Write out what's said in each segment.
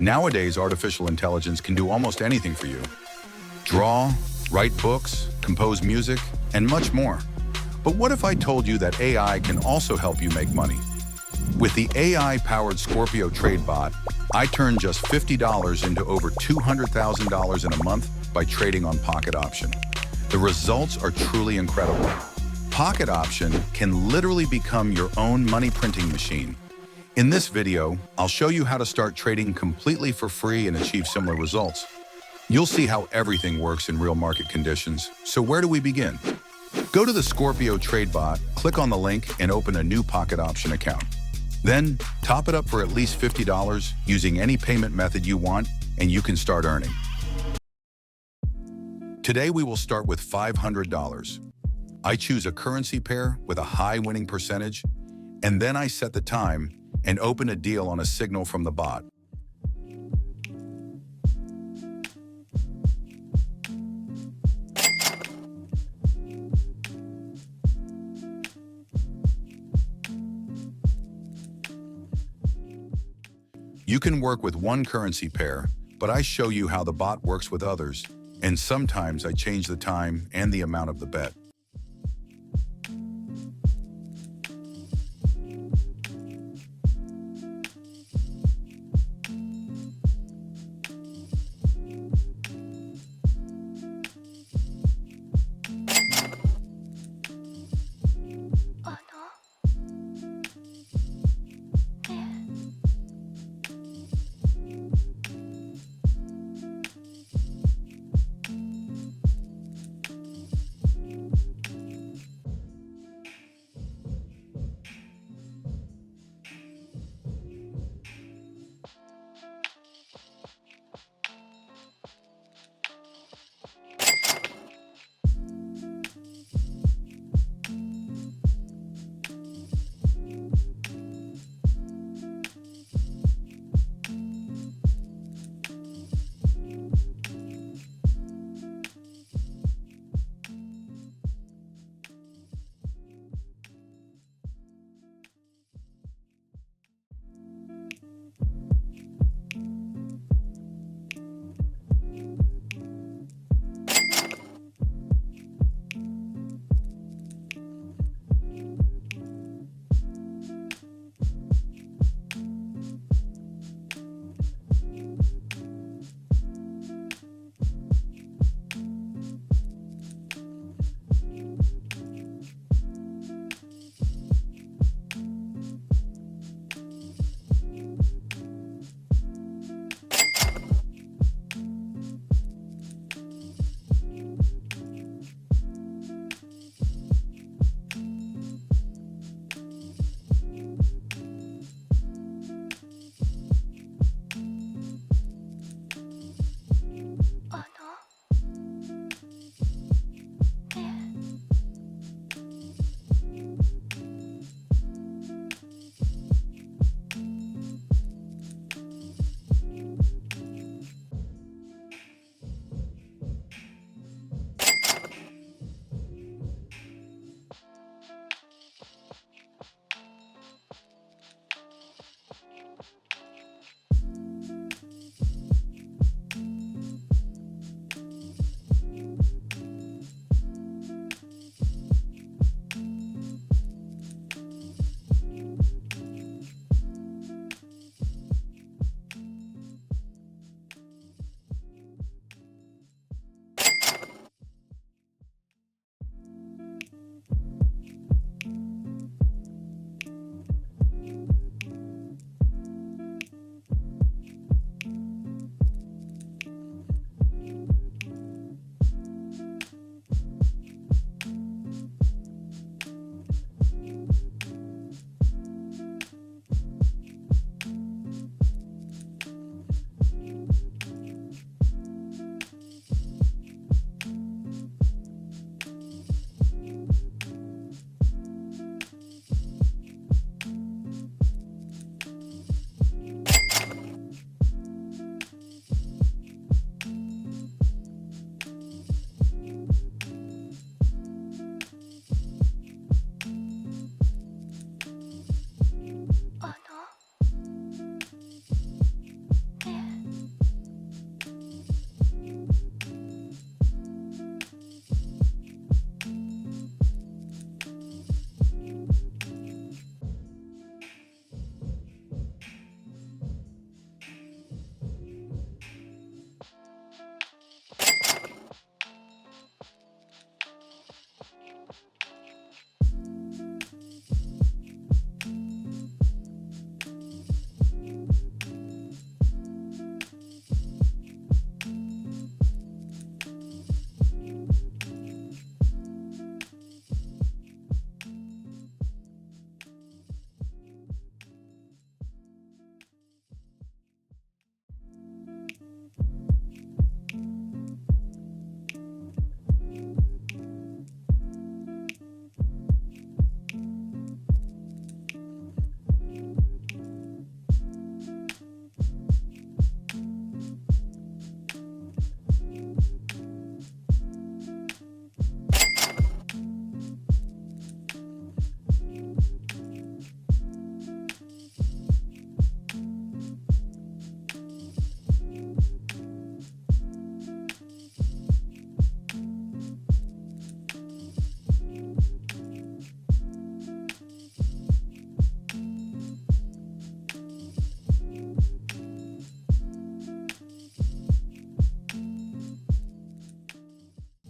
Nowadays, artificial intelligence can do almost anything for you. Draw, write books, compose music, and much more. But what if I told you that AI can also help you make money? With the AI-powered Scorpio TradeBot, I turned just $50 into over $200,000 in a month by trading on Pocket Option. The results are truly incredible. Pocket Option can literally become your own money printing machine. In this video, I'll show you how to start trading completely for free and achieve similar results. You'll see how everything works in real market conditions. So where do we begin? Go to the Scorpio TradeBot, click on the link, and open a new Pocket Option account. Then, top it up for at least $50 using any payment method you want, and you can start earning. Today, we will start with $500. I choose a currency pair with a high winning percentage, and then I set the time and open a deal on a signal from the bot. You can work with one currency pair, but I show you how the bot works with others, and sometimes I change the time and the amount of the bet.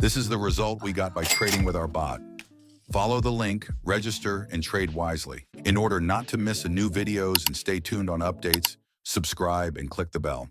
This is the result we got by trading with our bot. Follow the link, register, and trade wisely. In order not to miss new videos and stay tuned on updates, subscribe and click the bell.